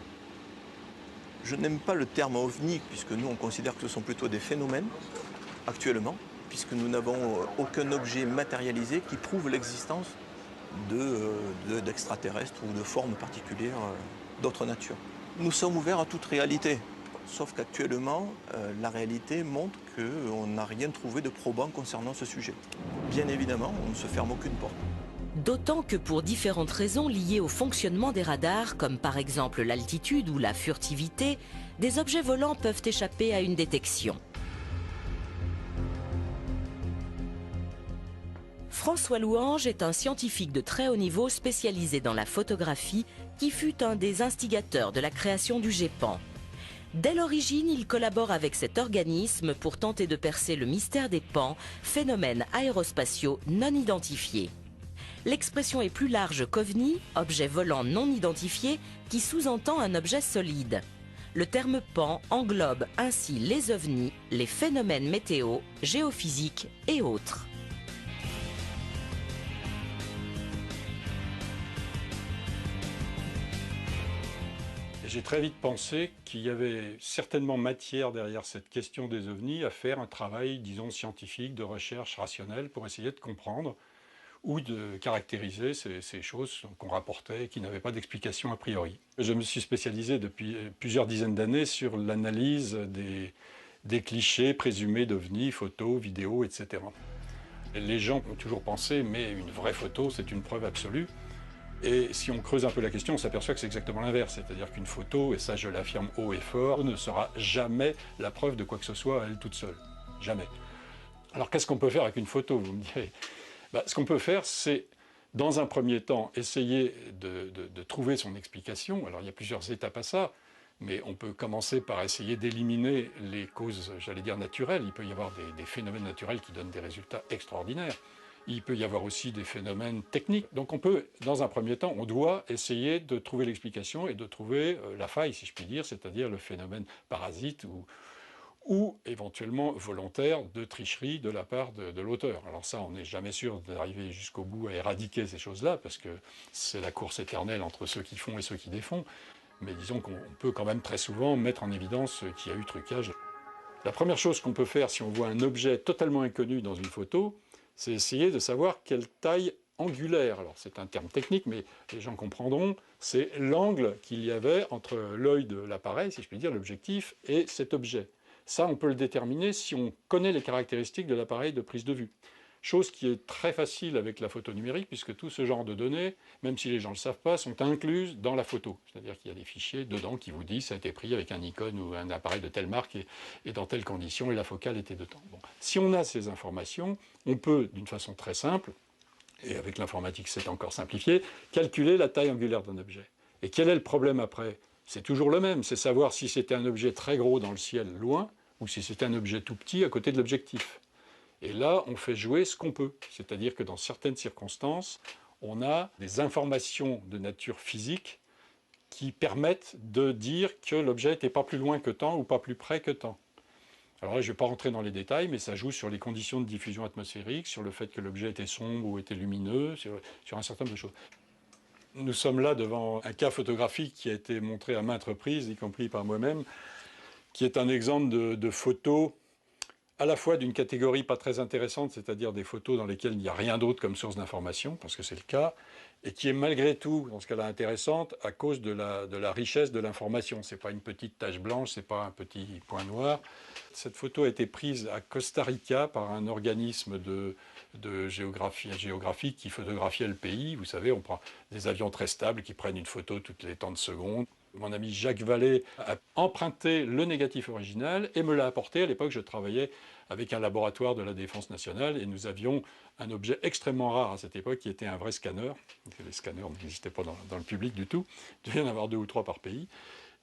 Je n'aime pas le terme ovni puisque nous on considère que ce sont plutôt des phénomènes actuellement puisque nous n'avons aucun objet matérialisé qui prouve l'existence d'extraterrestres ou de formes particulières d'autre nature. Nous sommes ouverts à toute réalité. Sauf qu'actuellement, la réalité montre qu'on n'a rien trouvé de probant concernant ce sujet. Bien évidemment, on ne se ferme aucune porte. D'autant que pour différentes raisons liées au fonctionnement des radars, comme par exemple l'altitude ou la furtivité, des objets volants peuvent échapper à une détection. François Louange est un scientifique de très haut niveau spécialisé dans la photographie qui fut un des instigateurs de la création du GEPAN. Dès l'origine, il collabore avec cet organisme pour tenter de percer le mystère des PAN, phénomènes aérospatiaux non identifiés. L'expression est plus large qu'OVNI, objet volant non identifié, qui sous-entend un objet solide. Le terme PAN englobe ainsi les ovnis, les phénomènes météo, géophysiques et autres. J'ai très vite pensé qu'il y avait certainement matière derrière cette question des ovnis à faire un travail, disons, scientifique, de recherche rationnelle pour essayer de comprendre ou de caractériser ces choses qu'on rapportait et qui n'avaient pas d'explication a priori. Je me suis spécialisé depuis plusieurs dizaines d'années sur l'analyse des clichés présumés d'ovnis, photos, vidéos, etc. Les gens ont toujours pensé, mais une vraie photo, c'est une preuve absolue. Et si on creuse un peu la question, on s'aperçoit que c'est exactement l'inverse. C'est-à-dire qu'une photo, et ça je l'affirme haut et fort, ne sera jamais la preuve de quoi que ce soit à elle toute seule. Jamais. Alors qu'est-ce qu'on peut faire avec une photo, vous me direz? Ce qu'on peut faire, c'est, dans un premier temps, essayer de trouver son explication. Alors il y a plusieurs étapes à ça, mais on peut commencer par essayer d'éliminer les causes, j'allais dire, naturelles. Il peut y avoir des phénomènes naturels qui donnent des résultats extraordinaires. Il peut y avoir aussi des phénomènes techniques. Donc on peut, dans un premier temps, on doit essayer de trouver l'explication et de trouver la faille, si je puis dire, c'est-à-dire le phénomène parasite ou éventuellement volontaire de tricherie de la part de l'auteur. Alors ça, on n'est jamais sûr d'arriver jusqu'au bout à éradiquer ces choses-là, parce que c'est la course éternelle entre ceux qui font et ceux qui défont. Mais disons qu'on peut quand même très souvent mettre en évidence qu'il y a eu trucage. La première chose qu'on peut faire si on voit un objet totalement inconnu dans une photo, c'est essayer de savoir quelle taille angulaire. Alors c'est un terme technique, mais les gens comprendront, c'est l'angle qu'il y avait entre l'œil de l'appareil, si je puis dire, l'objectif, et cet objet. Ça, on peut le déterminer si on connaît les caractéristiques de l'appareil de prise de vue. Chose qui est très facile avec la photo numérique, puisque tout ce genre de données, même si les gens ne le savent pas, sont incluses dans la photo. C'est-à-dire qu'il y a des fichiers dedans qui vous disent ça a été pris avec un Nikon ou un appareil de telle marque et dans telles conditions, et la focale était de temps. Bon. Si on a ces informations, on peut, d'une façon très simple, et avec l'informatique c'est encore simplifié, calculer la taille angulaire d'un objet. Et quel est le problème après? C'est toujours le même, c'est savoir si c'était un objet très gros dans le ciel, loin, ou si c'était un objet tout petit à côté de l'objectif. Et là, on fait jouer ce qu'on peut. C'est-à-dire que dans certaines circonstances, on a des informations de nature physique qui permettent de dire que l'objet n'était pas plus loin que tant ou pas plus près que tant. Alors là, je ne vais pas rentrer dans les détails, mais ça joue sur les conditions de diffusion atmosphérique, sur le fait que l'objet était sombre ou était lumineux, sur un certain nombre de choses. Nous sommes là devant un cas photographique qui a été montré à maintes reprises, y compris par moi-même, qui est un exemple de photos à la fois d'une catégorie pas très intéressante, c'est-à-dire des photos dans lesquelles il n'y a rien d'autre comme source d'information, parce que c'est le cas, et qui est malgré tout, dans ce cas-là, intéressante à cause de la richesse de l'information. Ce n'est pas une petite tache blanche, ce n'est pas un petit point noir. Cette photo a été prise à Costa Rica par un organisme de géographique qui photographiait le pays. Vous savez, on prend des avions très stables qui prennent une photo toutes les temps de secondes. Mon ami Jacques Vallée a emprunté le négatif original et me l'a apporté. À l'époque, je travaillais avec un laboratoire de la Défense nationale et nous avions un objet extrêmement rare à cette époque qui était un vrai scanner. Les scanners n'existaient pas dans le public du tout. Il devait y en avoir 2 ou 3 par pays.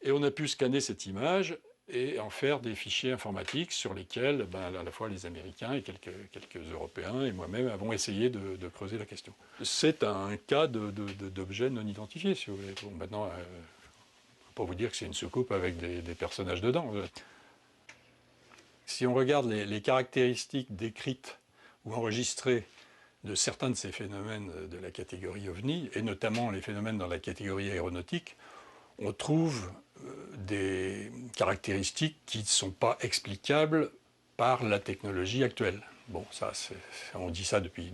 Et on a pu scanner cette image et en faire des fichiers informatiques sur lesquels à la fois les Américains et quelques Européens et moi-même avons essayé de creuser la question. C'est un cas d'objet non identifié, si vous voulez. Bon, maintenant, pour vous dire que c'est une soucoupe avec des personnages dedans. Si on regarde les caractéristiques décrites ou enregistrées de certains de ces phénomènes de la catégorie OVNI, et notamment les phénomènes dans la catégorie aéronautique, on trouve des caractéristiques qui ne sont pas explicables par la technologie actuelle. Bon, ça, on dit ça depuis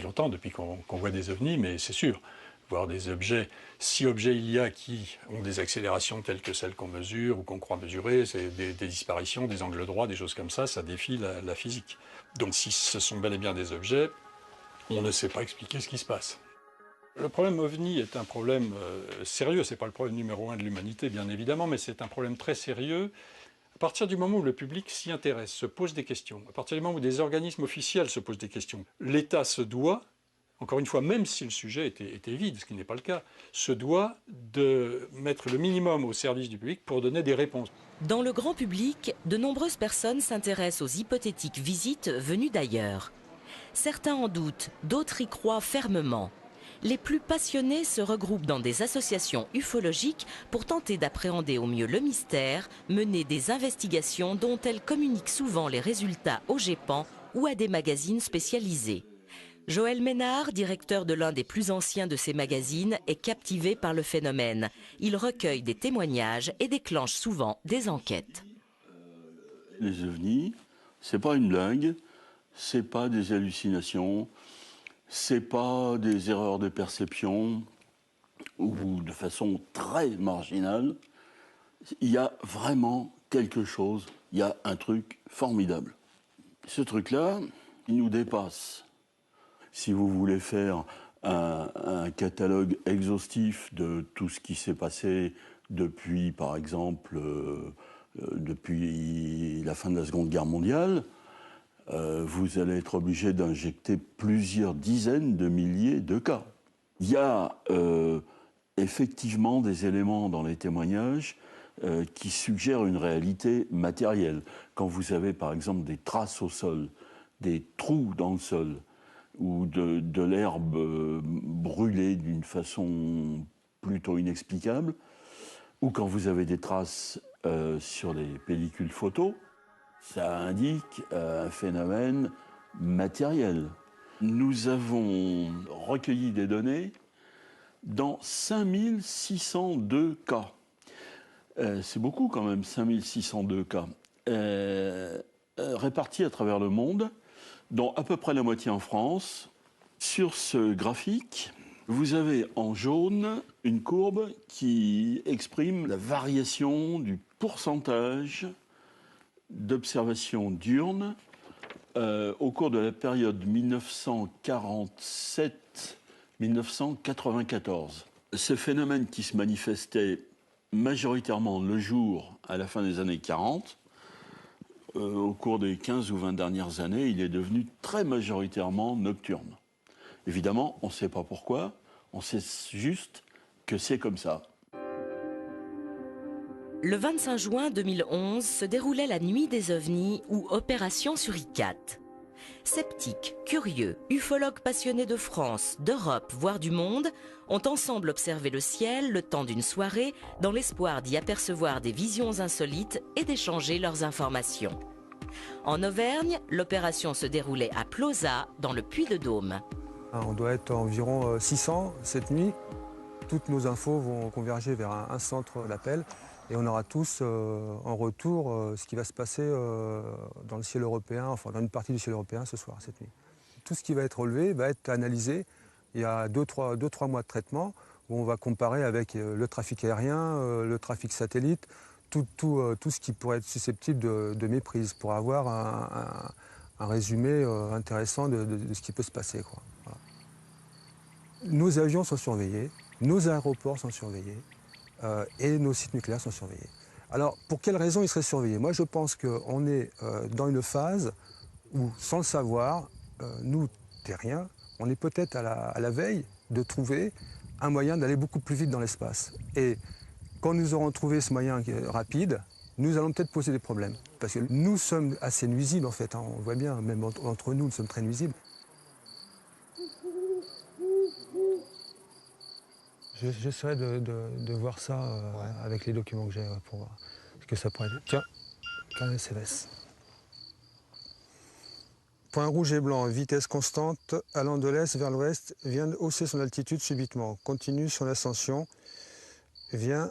longtemps, depuis qu'on voit des ovnis, mais c'est sûr. Voir des objets, si objets il y a qui ont des accélérations telles que celles qu'on mesure ou qu'on croit mesurer, c'est des disparitions, des angles droits, des choses comme ça défie la physique. Donc si ce sont bel et bien des objets, on ne sait pas expliquer ce qui se passe. Le problème OVNI est un problème sérieux, c'est pas le problème numéro 1 de l'humanité bien évidemment, mais c'est un problème très sérieux À partir du moment où le public s'y intéresse, se pose des questions, à partir du moment où des organismes officiels se posent des questions, l'État se doit, encore une fois, même si le sujet était vide, ce qui n'est pas le cas, se doit de mettre le minimum au service du public pour donner des réponses. Dans le grand public, de nombreuses personnes s'intéressent aux hypothétiques visites venues d'ailleurs. Certains en doutent, d'autres y croient fermement. Les plus passionnés se regroupent dans des associations ufologiques pour tenter d'appréhender au mieux le mystère, mener des investigations dont elles communiquent souvent les résultats au GEPAN ou à des magazines spécialisés. Joël Ménard, directeur de l'un des plus anciens de ces magazines, est captivé par le phénomène. Il recueille des témoignages et déclenche souvent des enquêtes. Les ovnis, c'est pas une blague, c'est pas des hallucinations, c'est pas des erreurs de perception ou de façon très marginale. Il y a vraiment quelque chose, il y a un truc formidable. Ce truc-là, il nous dépasse. Si vous voulez faire un catalogue exhaustif de tout ce qui s'est passé depuis, par exemple, depuis la fin de la Seconde Guerre mondiale, vous allez être obligé d'injecter plusieurs dizaines de milliers de cas. Il y a effectivement des éléments dans les témoignages qui suggèrent une réalité matérielle. Quand vous avez par exemple des traces au sol, des trous dans le sol, ou de l'herbe brûlée d'une façon plutôt inexplicable, ou quand vous avez des traces sur les pellicules photos, ça indique un phénomène matériel. Nous avons recueilli des données dans 5602 cas. C'est beaucoup quand même, 5602 cas. Répartis à travers le monde, dont à peu près la moitié en France. Sur ce graphique, vous avez en jaune une courbe qui exprime la variation du pourcentage d'observations diurnes au cours de la période 1947-1994. Ce phénomène qui se manifestait majoritairement le jour à la fin des années 40, au cours des 15 ou 20 dernières années, il est devenu très majoritairement nocturne. Évidemment, on ne sait pas pourquoi, on sait juste que c'est comme ça. Le 25 juin 2011 se déroulait la Nuit des ovnis ou Opération Suricat. Sceptiques, curieux, ufologues passionnés de France, d'Europe, voire du monde, ont ensemble observé le ciel le temps d'une soirée dans l'espoir d'y apercevoir des visions insolites et d'échanger leurs informations. En Auvergne, l'opération se déroulait à Plauzat, dans le Puy-de-Dôme. On doit être environ 600 cette nuit. Toutes nos infos vont converger vers un centre d'appel et on aura tous en retour ce qui va se passer dans le ciel européen, enfin dans une partie du ciel européen ce soir, cette nuit. Tout ce qui va être relevé va être analysé. Il y a 2-3 mois de traitement où on va comparer avec le trafic aérien, le trafic satellite, tout ce qui pourrait être susceptible de méprise pour avoir un résumé intéressant de ce qui peut se passer, quoi. Voilà. Nos avions sont surveillés, nos aéroports sont surveillés et nos sites nucléaires sont surveillés. Alors, pour quelles raisons ils seraient surveillés? Moi, je pense qu'on est dans une phase où, sans le savoir, nous, terriens, on est peut-être à la veille de trouver un moyen d'aller beaucoup plus vite dans l'espace. Et quand nous aurons trouvé ce moyen rapide, nous allons peut-être poser des problèmes. Parce que nous sommes assez nuisibles, en fait. Hein. On voit bien, même entre nous, nous sommes très nuisibles. J'essaierai de voir ça avec les documents que j'ai pour voir ce que ça pourrait être. Tiens, carnet CVS. Point rouge et blanc, vitesse constante, allant de l'est vers l'ouest, vient hausser son altitude subitement. Continue son ascension, vient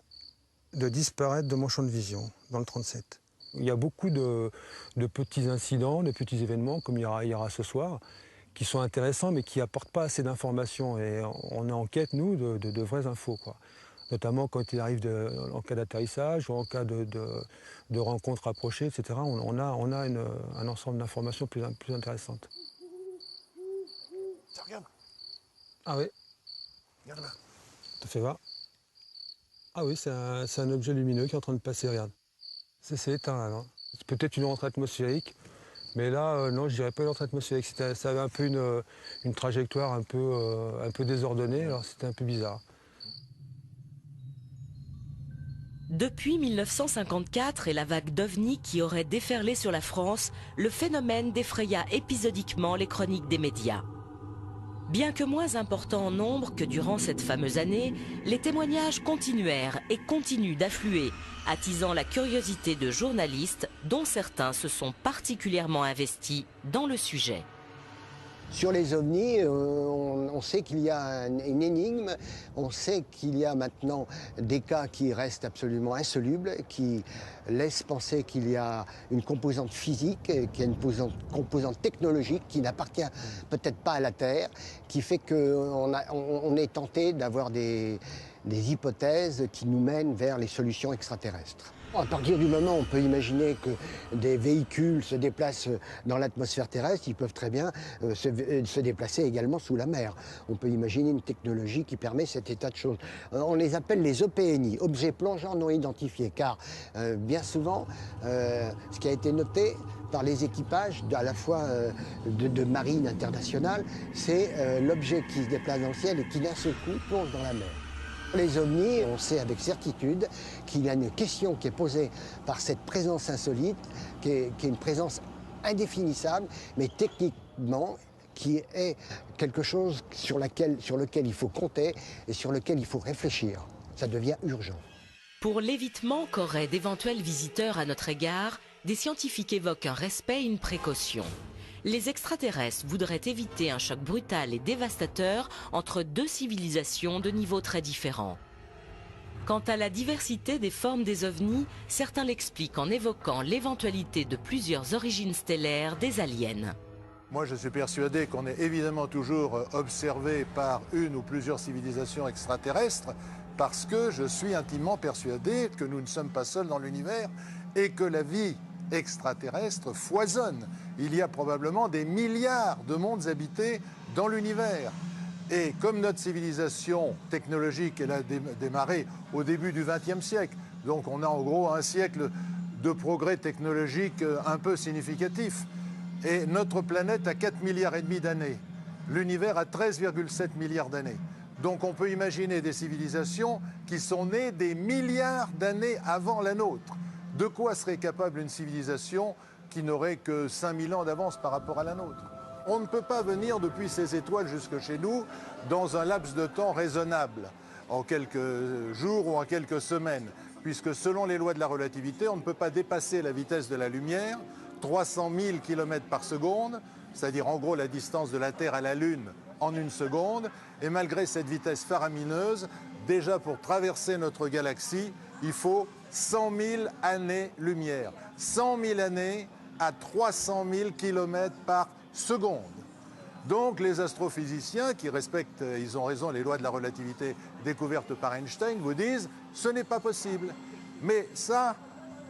de disparaître de mon champ de vision, dans le 37. Il y a beaucoup de petits incidents, de petits événements, comme il y aura ce soir, qui sont intéressants, mais qui n'apportent pas assez d'informations. Et on est en quête, nous, de vraies infos, quoi. Notamment quand il arrive en cas d'atterrissage ou en cas de rencontres rapprochées, etc. On a un ensemble d'informations plus intéressantes. Ça regarde. Ah oui. Regarde là. Ça fait voir. Ah oui, c'est un objet lumineux qui est en train de passer, regarde. C'est éteint là, non? C'est peut-être une rentrée atmosphérique, mais là, non, je dirais pas une rentrée atmosphérique. Ça avait un peu une trajectoire un peu désordonnée, alors c'était un peu bizarre. Depuis 1954 et la vague d'OVNI qui aurait déferlé sur la France, le phénomène défraya épisodiquement les chroniques des médias. Bien que moins important en nombre que durant cette fameuse année, les témoignages continuèrent et continuent d'affluer, attisant la curiosité de journalistes dont certains se sont particulièrement investis dans le sujet. Sur les ovnis, on sait qu'il y a une énigme, on sait qu'il y a maintenant des cas qui restent absolument insolubles, qui laissent penser qu'il y a une composante physique, qu'il y a une composante technologique qui n'appartient peut-être pas à la Terre, qui fait qu'on est tenté d'avoir des hypothèses qui nous mènent vers les solutions extraterrestres. À partir du moment où on peut imaginer que des véhicules se déplacent dans l'atmosphère terrestre, ils peuvent très bien se déplacer également sous la mer. On peut imaginer une technologie qui permet cet état de choses. On les appelle les OPNI, objets plongeants non identifiés, car bien souvent, ce qui a été noté par les équipages à la fois de marine internationale, c'est l'objet qui se déplace dans le ciel et qui d'un seul coup plonge dans la mer. Les ovnis, on sait avec certitude qu'il y a une question qui est posée par cette présence insolite, qui est une présence indéfinissable, mais techniquement qui est quelque chose sur lequel il faut compter et sur lequel il faut réfléchir. Ça devient urgent. Pour l'évitement qu'auraient d'éventuels visiteurs à notre égard, des scientifiques évoquent un respect et une précaution. Les extraterrestres voudraient éviter un choc brutal et dévastateur entre deux civilisations de niveaux très différents. Quant à la diversité des formes des ovnis, certains l'expliquent en évoquant l'éventualité de plusieurs origines stellaires des aliens. Moi, je suis persuadé qu'on est évidemment toujours observé par une ou plusieurs civilisations extraterrestres parce que je suis intimement persuadé que nous ne sommes pas seuls dans l'univers et que la vie extraterrestre foisonne. Il y a probablement des milliards de mondes habités dans l'univers. Et comme notre civilisation technologique, elle a démarré au début du XXe siècle, donc on a en gros un siècle de progrès technologique un peu significatif. Et notre planète a 4,5 milliards d'années. L'univers a 13,7 milliards d'années. Donc on peut imaginer des civilisations qui sont nées des milliards d'années avant la nôtre. De quoi serait capable une civilisation qui n'aurait que 5000 ans d'avance par rapport à la nôtre? On ne peut pas venir depuis ces étoiles jusque chez nous dans un laps de temps raisonnable, en quelques jours ou en quelques semaines, puisque selon les lois de la relativité, on ne peut pas dépasser la vitesse de la lumière, 300 000 km par seconde, c'est-à-dire en gros la distance de la Terre à la Lune en une seconde, et malgré cette vitesse faramineuse, déjà pour traverser notre galaxie, il faut 100 000 années-lumière. 100 000 années à 300 000 km par seconde. Donc les astrophysiciens qui respectent, ils ont raison, les lois de la relativité découvertes par Einstein, vous disent ce n'est pas possible. Mais ça,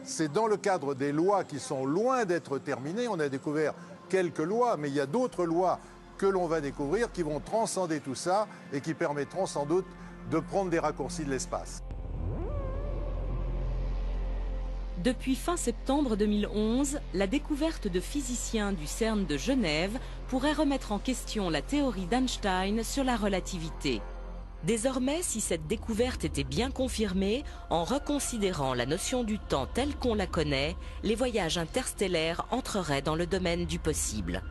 c'est dans le cadre des lois qui sont loin d'être terminées. On a découvert quelques lois, mais il y a d'autres lois que l'on va découvrir qui vont transcender tout ça et qui permettront sans doute de prendre des raccourcis de l'espace. Depuis fin septembre 2011, la découverte de physiciens du CERN de Genève pourrait remettre en question la théorie d'Einstein sur la relativité. Désormais, si cette découverte était bien confirmée, en reconsidérant la notion du temps telle qu'on la connaît, les voyages interstellaires entreraient dans le domaine du possible.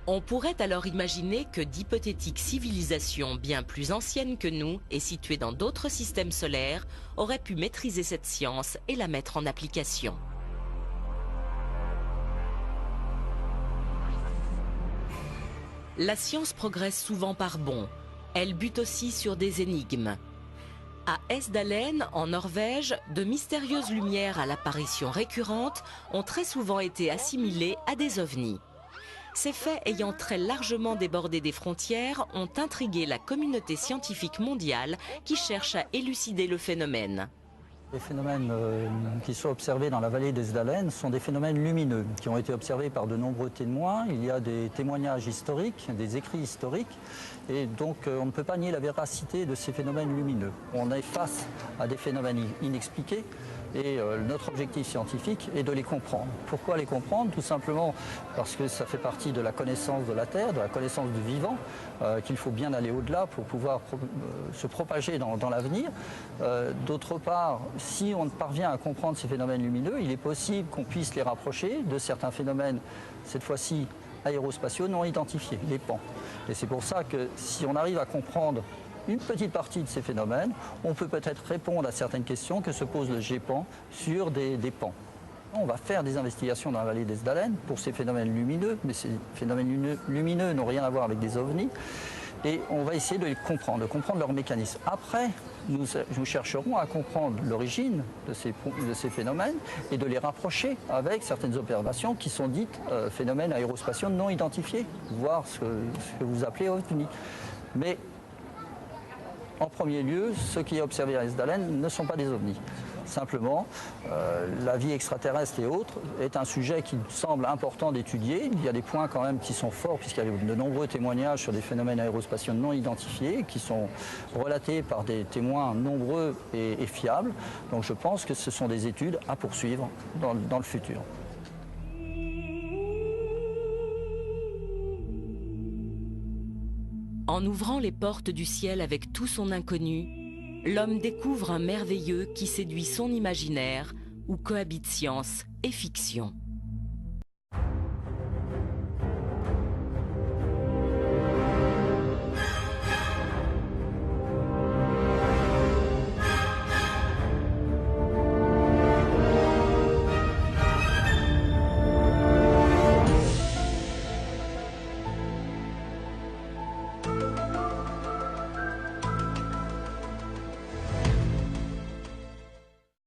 On pourrait alors imaginer que d'hypothétiques civilisations bien plus anciennes que nous et situées dans d'autres systèmes solaires auraient pu maîtriser cette science et la mettre en application. La science progresse souvent par bonds. Elle bute aussi sur des énigmes. À Esdalen, en Norvège, de mystérieuses lumières à l'apparition récurrente ont très souvent été assimilées à des ovnis. Ces faits ayant très largement débordé des frontières ont intrigué la communauté scientifique mondiale qui cherche à élucider le phénomène. Les phénomènes qui sont observés dans la vallée des Esdalen sont des phénomènes lumineux qui ont été observés par de nombreux témoins. Il y a des témoignages historiques, des écrits historiques, et donc on ne peut pas nier la véracité de ces phénomènes lumineux. On est face à des phénomènes inexpliqués et notre objectif scientifique est de les comprendre. Pourquoi les comprendre? Tout simplement parce que ça fait partie de la connaissance de la Terre, de la connaissance du vivant, qu'il faut bien aller au-delà pour pouvoir se propager dans l'avenir. D'autre part, si on parvient à comprendre ces phénomènes lumineux, il est possible qu'on puisse les rapprocher de certains phénomènes, cette fois-ci aérospatiaux non identifiés, les PAN. Et c'est pour ça que si on arrive à comprendre une petite partie de ces phénomènes, on peut peut-être répondre à certaines questions que se pose le GEPAN sur des PAN. On va faire des investigations dans la vallée des Esdalen pour ces phénomènes lumineux, mais ces phénomènes lumineux n'ont rien à voir avec des ovnis. Et on va essayer de les comprendre, leur mécanisme. Après, nous chercherons à comprendre l'origine de ces phénomènes et de les rapprocher avec certaines observations qui sont dites phénomènes aérospatiaux non identifiés, voire ce que vous appelez ovnis. Mais en premier lieu, ce qui est observé à Esdalen ne sont pas des ovnis. Simplement, la vie extraterrestre et autres est un sujet qui semble important d'étudier. Il y a des points quand même qui sont forts puisqu'il y a de nombreux témoignages sur des phénomènes aérospatiaux non identifiés qui sont relatés par des témoins nombreux et fiables. Donc je pense que ce sont des études à poursuivre dans le futur. En ouvrant les portes du ciel avec tout son inconnu, l'homme découvre un merveilleux qui séduit son imaginaire, où cohabitent science et fiction.